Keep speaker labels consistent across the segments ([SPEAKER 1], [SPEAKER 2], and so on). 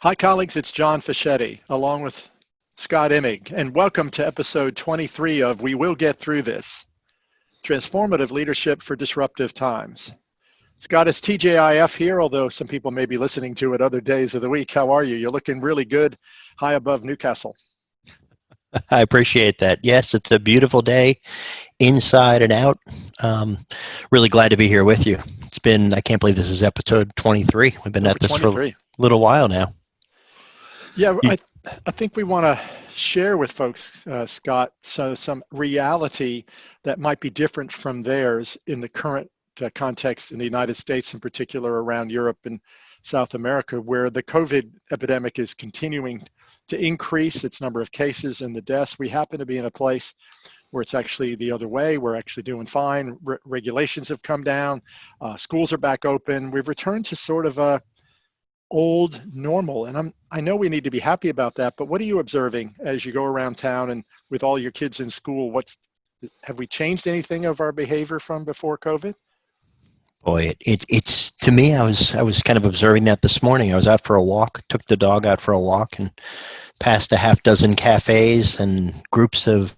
[SPEAKER 1] Hi, colleagues. It's John Fischetti, along with Scott Imig, and welcome to episode 23 of We Will Get Through This, Transformative Leadership for Disruptive Times. Scott, it's TJIF here, although some people may be listening to it other days of the week. How are you? You're looking really good, high above Newcastle.
[SPEAKER 2] I appreciate that. Yes, it's a beautiful day inside and out. Um, really glad to be here with you. I can't believe this is episode 23. We've been
[SPEAKER 1] Number
[SPEAKER 2] at this for a
[SPEAKER 1] 23.
[SPEAKER 2] little while now.
[SPEAKER 1] Yeah,
[SPEAKER 2] You,
[SPEAKER 1] I think we want to share with folks, Scott, some reality that might be different from theirs in the current context in the United States, in particular around Europe and South America, where the COVID epidemic is continuing to increase its number of cases and the deaths. We happen to be in a place where it's actually the other way. We're actually doing fine. Regulations have come down. Schools are back open. We've returned to sort of a old normal. And I know we need to be happy about that, but what are you observing as you go around town and with all your kids in school? Have we changed anything of our behavior from before COVID?
[SPEAKER 2] boy, it's to me. I was kind of observing that this morning. I was out for a walk, took the dog out for a walk, and passed a half dozen cafes and groups of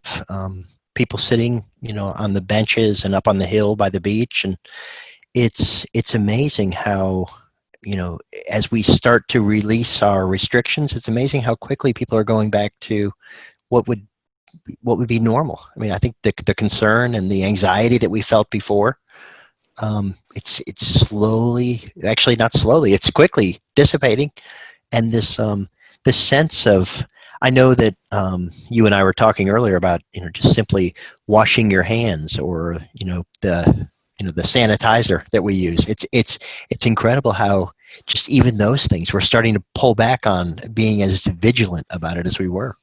[SPEAKER 2] people sitting, on the benches and up on the hill by the beach, and it's amazing how as we start to release our restrictions, it's amazing how quickly people are going back to what would what would be normal. I mean, I think the concern and the anxiety that we felt before, it's slowly, actually not slowly, it's quickly dissipating, and this sense of, I know that you and I were talking earlier about just simply washing your hands, or the sanitizer that we use. It's incredible how just even those things we're starting to pull back on being as vigilant about it as we were.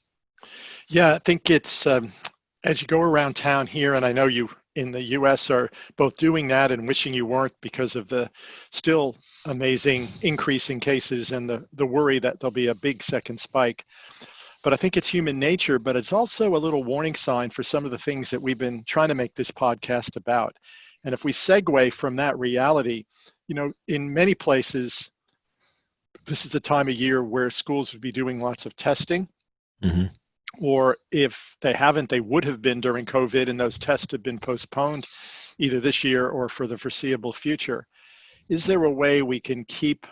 [SPEAKER 1] Yeah, I think it's as you go around town here, and I know you in the US are both doing that and wishing you weren't because of the still amazing increase in cases and the worry that there'll be a big second spike. But I think it's human nature, but it's also a little warning sign for some of the things that we've been trying to make this podcast about. And if we segue from that reality, in many places, this is the time of year where schools would be doing lots of testing,
[SPEAKER 2] Hmm.
[SPEAKER 1] or if they haven't, they would have been during COVID, and those tests have been postponed either this year or for the foreseeable future. Is there a way we can keep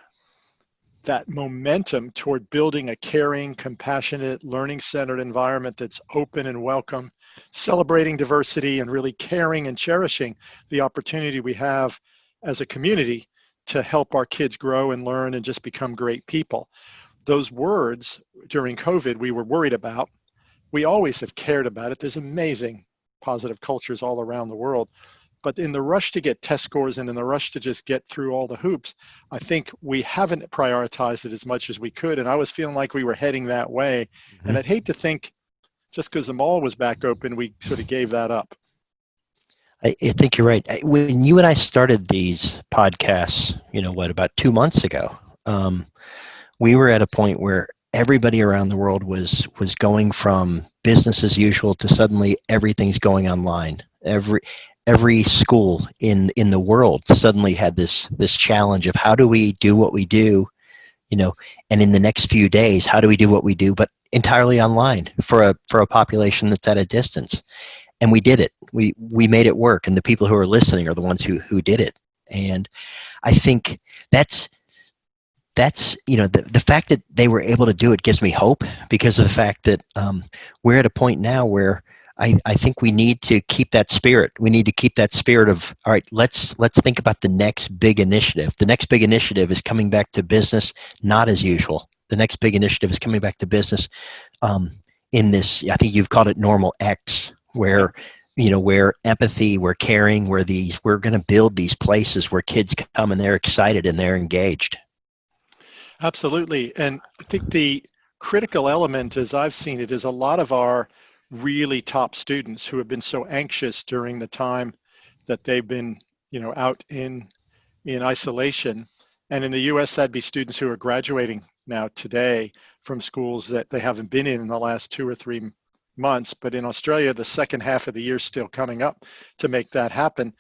[SPEAKER 1] that momentum toward building a caring, compassionate, learning-centered environment that's open and welcome, celebrating diversity, and really caring and cherishing the opportunity we have as a community to help our kids grow and learn and just become great people? Those words during COVID we were worried about. We always have cared about it. There's amazing positive cultures all around the world. But in the rush to get test scores and in the rush to just get through all the hoops, I think we haven't prioritized it as much as we could. And I was feeling like we were heading that way. And I'd
[SPEAKER 2] Hmm.
[SPEAKER 1] hate to think just because the mall was back open, we sort of gave that up.
[SPEAKER 2] I think you're right. When you and I started these podcasts, about 2 months ago, we were at a point where everybody around the world was going from business as usual to suddenly everything's going online. Every school in the world suddenly had this challenge of, how do we do what we do, and in the next few days, how do we do what we do, but entirely online for a population that's at a distance. And we did it. We made it work, and the people who are listening are the ones who did it. And I think that's the fact that they were able to do it gives me hope, because of the fact that we're at a point now where I think we need to keep that spirit. We need to keep that spirit of, all right, let's think about the next big initiative. The next big initiative is coming back to business, not as usual. The next big initiative is coming back to business in this, I think you've called it normal X,
[SPEAKER 1] Yeah,
[SPEAKER 2] where where empathy, where caring, we're going to build these places where kids come and they're excited and they're engaged.
[SPEAKER 1] absolutely. And I think the critical element, as I've seen it, is a lot of our really top students who have been so anxious during the time that they've been, out in isolation. And in the US, that'd be students who are graduating now today from schools that they haven't been in the last 2 or 3 months. But in Australia, the second half of the year is still coming up to make that happen.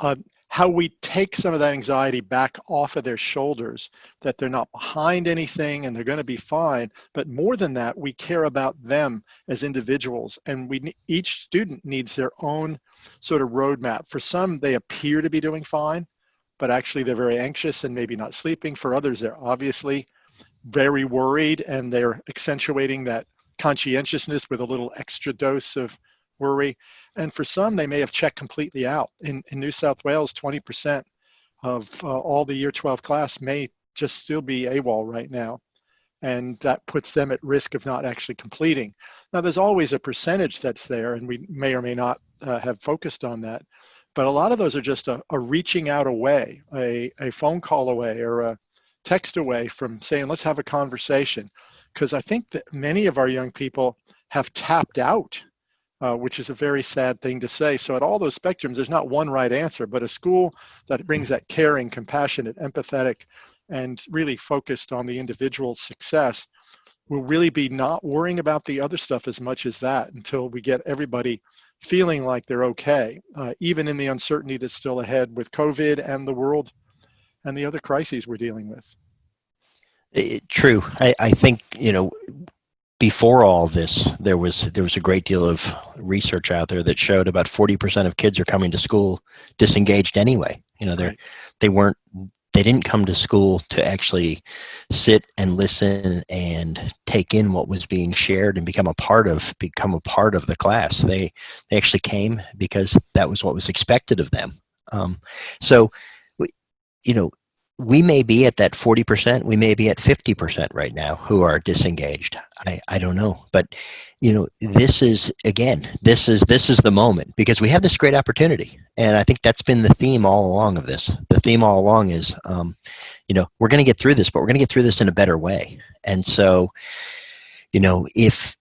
[SPEAKER 1] Uh, how we take some of that anxiety back off of their shoulders, that they're not behind anything and they're going to be fine. But more than that, we care about them as individuals, and each student needs their own sort of roadmap. For some, they appear to be doing fine, but actually they're very anxious and maybe not sleeping. For others, they're obviously very worried and they're accentuating that conscientiousness with a little extra dose of worry. And for some, they may have checked completely out. In New South Wales, 20% of all the year 12 class may just still be AWOL right now. And that puts them at risk of not actually completing. Now, there's always a percentage that's there, and we may or may not have focused on that. But a lot of those are just a reaching out away, a phone call away, or a text away from saying, let's have a conversation. Because I think that many of our young people have tapped out, which is a very sad thing to say. So at all those spectrums, there's not one right answer, but a school that brings that caring, compassionate, empathetic, and really focused on the individual's success will really be not worrying about the other stuff as much as that until we get everybody feeling like they're okay, even in the uncertainty that's still ahead with COVID and the world and the other crises we're dealing with.
[SPEAKER 2] True. I think, before all this, there was a great deal of research out there that showed about 40% of kids are coming to school disengaged anyway.
[SPEAKER 1] Right.
[SPEAKER 2] They didn't come to school to actually sit and listen and take in what was being shared and become a part of the class. They actually came because that was what was expected of them. So, we may be at that 40%, we may be at 50% right now who are disengaged. I don't know. But, this is the moment, because we have this great opportunity. And I think that's been the theme all along of this. The theme all along is, we're going to get through this, but we're going to get through this in a better way. And so, if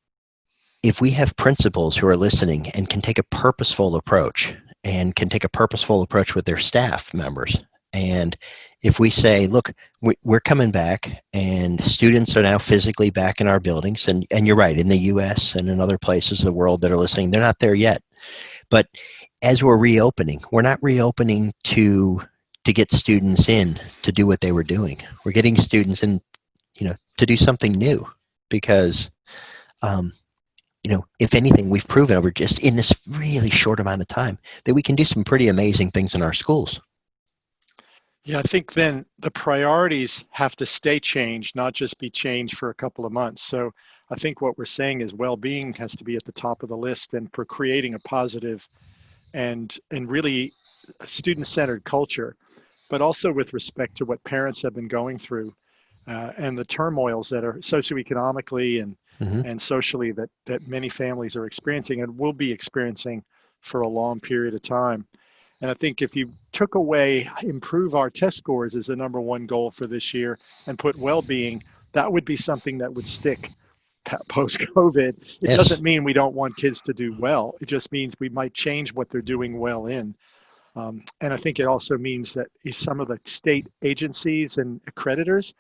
[SPEAKER 2] we have principals who are listening and can take a purposeful approach with their staff members, and if we say, look, we're coming back and students are now physically back in our buildings, and you're right, in the US and in other places of the world that are listening, they're not there yet. But as we're reopening, we're not reopening to get students in to do what they were doing. We're getting students in, to do something new, because if anything, we've proven over just in this really short amount of time that we can do some pretty amazing things in our schools.
[SPEAKER 1] Yeah, I think then the priorities have to stay changed, not just be changed for a couple of months. So I think what we're saying is well-being has to be at the top of the list, and for creating a positive and really student-centered culture, but also with respect to what parents have been going through and the turmoils that are socioeconomically and socially that many families are experiencing and will be experiencing for a long period of time. And I think if you took away improve our test scores as the number one goal for this year and put well-being, that would be something that would stick post-COVID. It doesn't mean we don't want kids to do well. It just means we might change what they're doing well in. And I think it also means that some of the state agencies and accreditors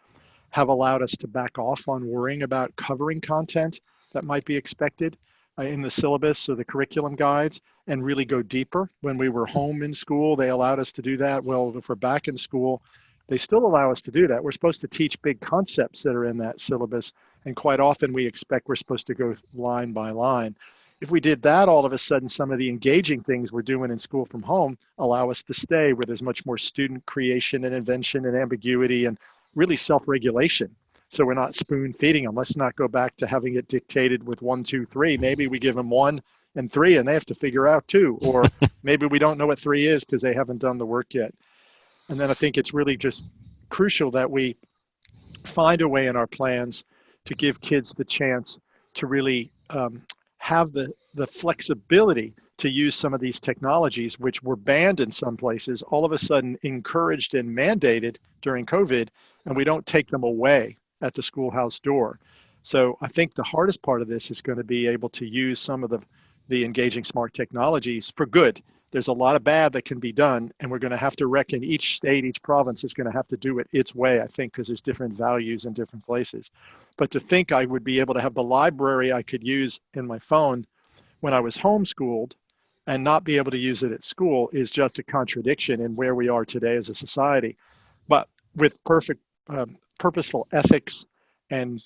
[SPEAKER 1] have allowed us to back off on worrying about covering content that might be expected in the syllabus or the curriculum guides, and really go deeper. When we were home in school, they allowed us to do that. Well, if we're back in school, they still allow us to do that. We're supposed to teach big concepts that are in that syllabus, and quite often we expect we're supposed to go line by line. If we did that, all of a sudden, some of the engaging things we're doing in school from home allow us to stay where there's much more student creation and invention and ambiguity and really self-regulation. So we're not spoon feeding them. Let's not go back to having it dictated with 1, 2, 3. Maybe we give them 1 and 3 and they have to figure out 2, or maybe we don't know what 3 is because they haven't done the work yet. And then I think it's really just crucial that we find a way in our plans to give kids the chance to really have the flexibility to use some of these technologies, which were banned in some places, all of a sudden encouraged and mandated during COVID, and we don't take them away at the schoolhouse door. So I think the hardest part of this is going to be able to use some of the engaging smart technologies for good. There's a lot of bad that can be done, and we're going to have to reckon each state, each province is going to have to do it its way, I think, because there's different values in different places. But to think I would be able to have the library I could use in my phone when I was homeschooled and not be able to use it at school is just a contradiction in where we are today as a society. But with perfect, purposeful ethics and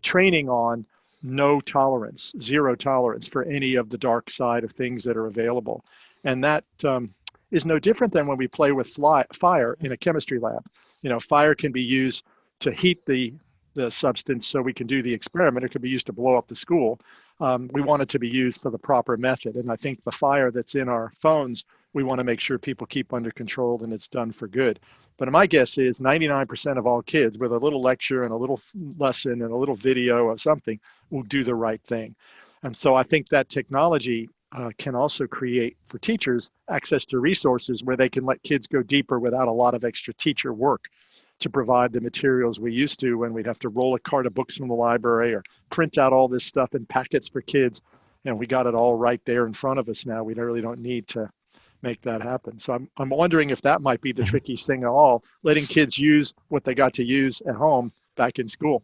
[SPEAKER 1] training on no tolerance, zero tolerance for any of the dark side of things that are available, and that is no different than when we play with fire in a chemistry lab. Fire can be used to heat the substance so we can do the experiment. It could be used to blow up the school. We want it to be used for the proper method. And I think the fire that's in our phones, we want to make sure people keep under control and it's done for good. But my guess is 99% of all kids with a little lecture and a little lesson and a little video of something will do the right thing. And so I think that technology can also create for teachers access to resources where they can let kids go deeper without a lot of extra teacher work to provide the materials we used to when we'd have to roll a cart of books from the library or print out all this stuff in packets for kids. And we got it all right there in front of us now. We really don't need to make that happen. So I'm wondering if that might be the trickiest thing of all, letting kids use what they got to use at home back in school.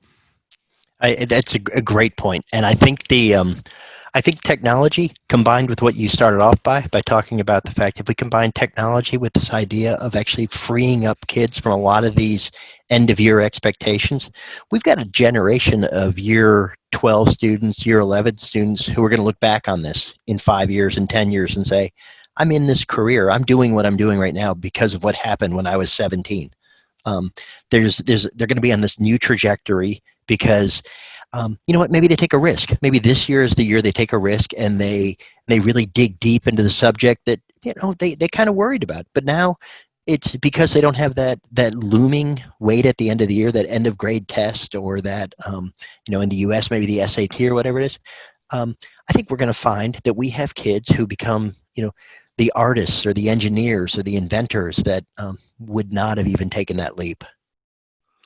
[SPEAKER 2] That's a great point, and I think I think technology combined with what you started off by talking about the fact if we combine technology with this idea of actually freeing up kids from a lot of these end of year expectations, we've got a generation of year 12 students, year 11 students who are going to look back on this in 5 years and 10 years and say, I'm in this career, I'm doing what I'm doing right now because of what happened when I was 17. They're going to be on this new trajectory because you know what, maybe they take a risk. Maybe this year is the year they take a risk and they really dig deep into the subject that they kind of worried about. But now it's because they don't have that looming weight at the end of the year, that end of grade test, or that in the US maybe the SAT or whatever it is. I think we're going to find that we have kids who become the artists or the engineers or the inventors that would not have even taken that leap.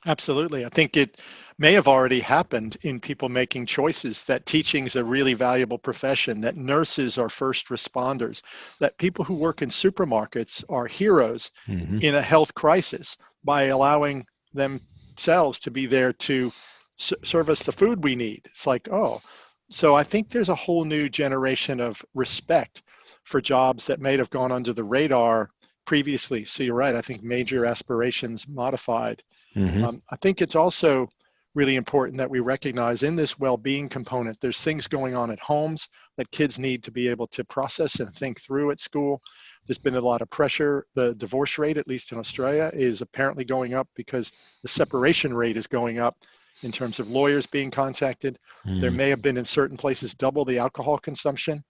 [SPEAKER 1] Absolutely. I think it may have already happened in people making choices, that teaching is a really valuable profession, that nurses are first responders, that people who work in supermarkets are heroes in a health crisis by allowing themselves to be there to serve us the food we need. It's like, oh, so I think there's a whole new generation of respect for jobs that may have gone under the radar previously. So you're right. I think major aspirations modified. I think it's also really important that we recognize in this well-being component, there's things going on at homes that kids need to be able to process and think through at school. There's been a lot of pressure. The divorce rate, at least in Australia, is apparently going up because the separation rate is going up in terms of lawyers being contacted. There may have been in certain places double the alcohol consumption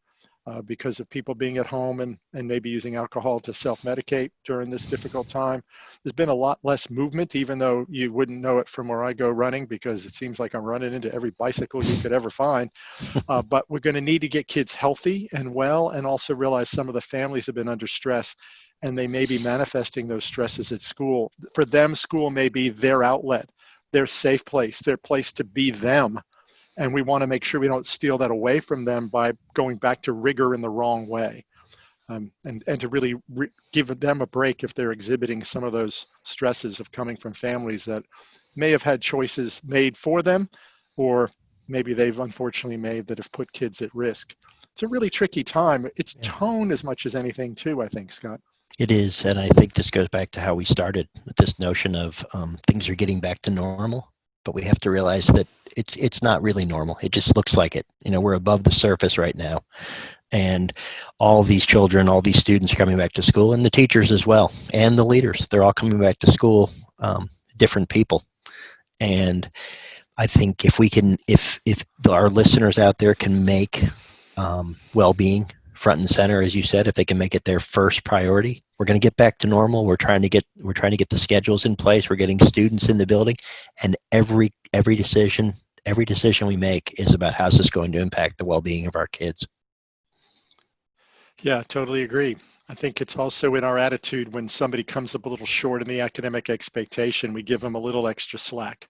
[SPEAKER 1] because of people being at home and maybe using alcohol to self-medicate during this difficult time. There's been a lot less movement, even though you wouldn't know it from where I go running, because it seems like I'm running into every bicycle you could ever find. But we're going to need to get kids healthy and well, and also realize some of the families have been under stress and they may be manifesting those stresses at school. For them, school may be their outlet, their safe place, their place to be them. And we want to make sure we don't steal that away from them by going back to rigor in the wrong way. And to really give them a break if they're exhibiting some of those stresses of coming from families that may have had choices made for them, or maybe they've unfortunately made that have put kids at risk. It's a really tricky time. It's tone as much as anything too, I think, Scott.
[SPEAKER 2] It is, and I think this goes back to how we started with this notion of things are getting back to normal, but we have to realize that it's not really normal. It just looks like it. We're above the surface right now, and all these children, all these students are coming back to school, and the teachers as well, and the leaders. They're all coming back to school, different people, and I think if our listeners out there can make well-being front and center, as you said, if they can make it their first priority, we're going to get back to normal. We're trying to get the schedules in place. We're getting students in the building, and every decision we make is about how's this going to impact the well-being of our kids.
[SPEAKER 1] Yeah, totally agree. I think it's also in our attitude when somebody comes up a little short in the academic expectation, we give them a little extra slack.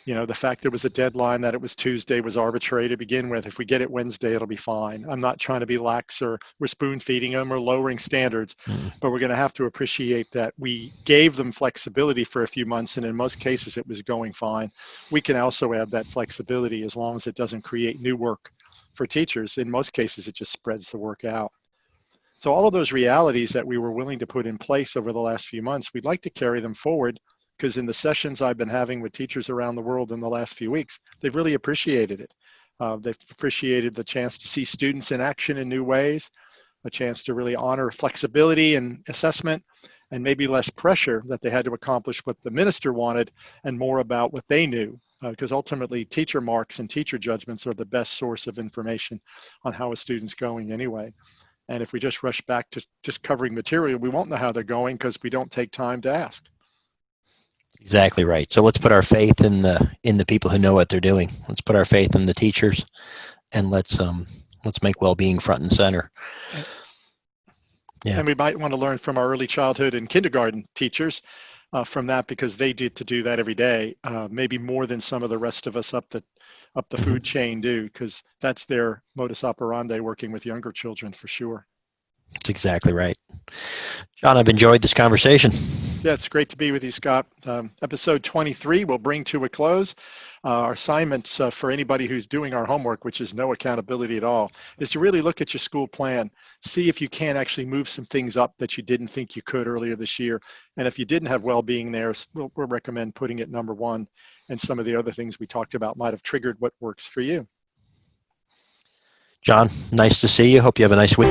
[SPEAKER 1] The fact there was a deadline that it was Tuesday was arbitrary to begin with. If we get it Wednesday, it'll be fine. I'm not trying to be lax or we're spoon feeding them or lowering standards, but we're going to have to appreciate that we gave them flexibility for a few months, and in most cases it was going fine. We can also add that flexibility as long as it doesn't create new work for teachers. In most cases, it just spreads the work out. So all of those realities that we were willing to put in place over the last few months, we'd like to carry them forward, because in the sessions I've been having with teachers around the world in the last few weeks, they've really appreciated it. They've appreciated the chance to see students in action in new ways, a chance to really honor flexibility and assessment, and maybe less pressure that they had to accomplish what the minister wanted and more about what they knew. Because ultimately, teacher marks and teacher judgments are the best source of information on how a student's going anyway. And if we just rush back to just covering material, we won't know how they're going because we don't take time to ask.
[SPEAKER 2] Exactly right. So let's put our faith in the people who know what they're doing. Let's put our faith in the teachers, and let's make well-being front and center.
[SPEAKER 1] Yeah. And we might want to learn from our early childhood and kindergarten teachers from that, because they did to do that every day, maybe more than some of the rest of us up the food chain do, because that's their modus operandi, working with younger children for sure.
[SPEAKER 2] That's exactly right. John, I've enjoyed this conversation.
[SPEAKER 1] Yeah, it's great to be with you, Scott. Episode 23 will bring to a close. Our assignments for anybody who's doing our homework, which is no accountability at all, is to really look at your school plan, see if you can actually move some things up that you didn't think you could earlier this year. And if you didn't have well-being there, we'll recommend putting it number one. And some of the other things we talked about might have triggered what works for you.
[SPEAKER 2] John, nice to see you. Hope you have a nice week.